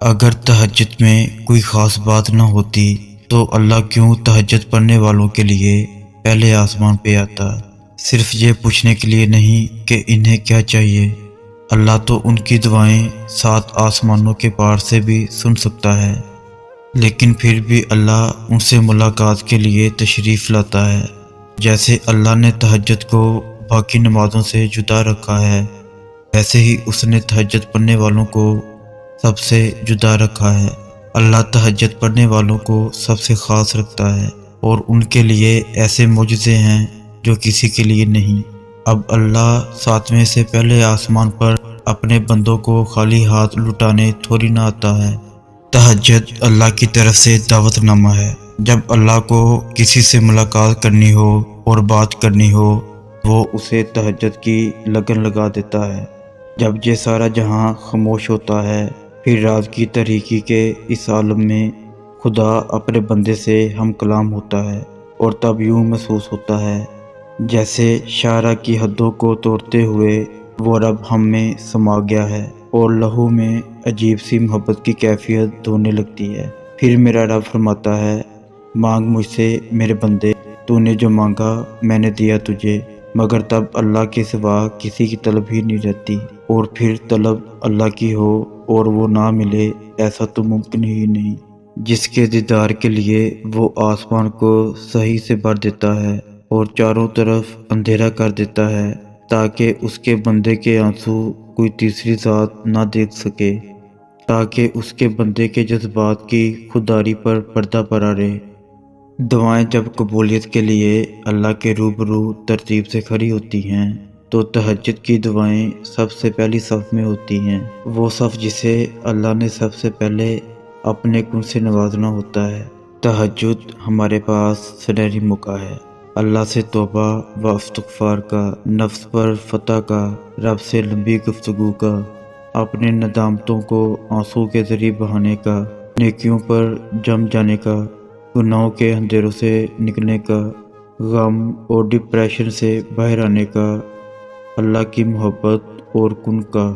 اگر تہجد میں کوئی خاص بات نہ ہوتی تو اللہ کیوں تہجد پڑھنے والوں کے لیے پہلے آسمان پہ آتا؟ صرف یہ پوچھنے کے لیے نہیں کہ انہیں کیا چاہیے۔ اللہ تو ان کی دعائیں 7 آسمانوں کے پار سے بھی سن سکتا ہے، لیکن پھر بھی اللہ ان سے ملاقات کے لیے تشریف لاتا ہے۔ جیسے اللہ نے تہجد کو باقی نمازوں سے جدا رکھا ہے، ویسے ہی اس نے تہجد پڑھنے والوں کو سب سے جدا رکھا ہے۔ اللہ تہجد پڑھنے والوں کو سب سے خاص رکھتا ہے، اور ان کے لیے ایسے معجزے ہیں جو کسی کے لیے نہیں۔ اب اللہ 7ویں سے پہلے آسمان پر اپنے بندوں کو خالی ہاتھ لٹانے تھوڑی نہ آتا ہے۔ تہجد اللہ کی طرف سے دعوت نامہ ہے۔ جب اللہ کو کسی سے ملاقات کرنی ہو اور بات کرنی ہو، وہ اسے تہجد کی لگن لگا دیتا ہے۔ جب یہ سارا جہاں خاموش ہوتا ہے، پھر رات کی تاریکی کے اس عالم میں خدا اپنے بندے سے ہم کلام ہوتا ہے، اور تب یوں محسوس ہوتا ہے جیسے شاعرہ کی حدوں کو توڑتے ہوئے وہ رب ہم میں سما گیا ہے، اور لہو میں عجیب سی محبت کی کیفیت دھونے لگتی ہے۔ پھر میرا رب فرماتا ہے، مانگ مجھ سے میرے بندے، تو نے جو مانگا میں نے دیا تجھے۔ مگر تب اللہ کے سوا کسی کی طلب ہی نہیں رہتی، اور پھر طلب اللہ کی ہو اور وہ نہ ملے، ایسا تو ممکن ہی نہیں۔ جس کے دیدار کے لیے وہ آسمان کو صحیح سے بھر دیتا ہے اور چاروں طرف اندھیرا کر دیتا ہے، تاکہ اس کے بندے کے آنسو کوئی تیسری ذات نہ دیکھ سکے، تاکہ اس کے بندے کے جذبات کی خودداری پر پردہ پڑا رہے۔ دعائیں جب قبولیت کے لیے اللہ کے روبرو ترتیب سے کھڑی ہوتی ہیں، تو تہجد کی دعائیں سب سے پہلی صف میں ہوتی ہیں۔ وہ صف جسے اللہ نے سب سے پہلے اپنے کن سے نوازنا ہوتا ہے۔ تہجد ہمارے پاس سنہری موقع ہے، اللہ سے توبہ و استغفار کا، نفس پر فتح کا، رب سے لمبی گفتگو کا، اپنے ندامتوں کو آنسو کے ذریعے بہانے کا، نیکیوں پر جم جانے کا، گناہوں کے اندھیروں سے نکلنے کا، غم اور ڈپریشن سے باہر آنے کا، اللہ کی محبت اور کن کا۔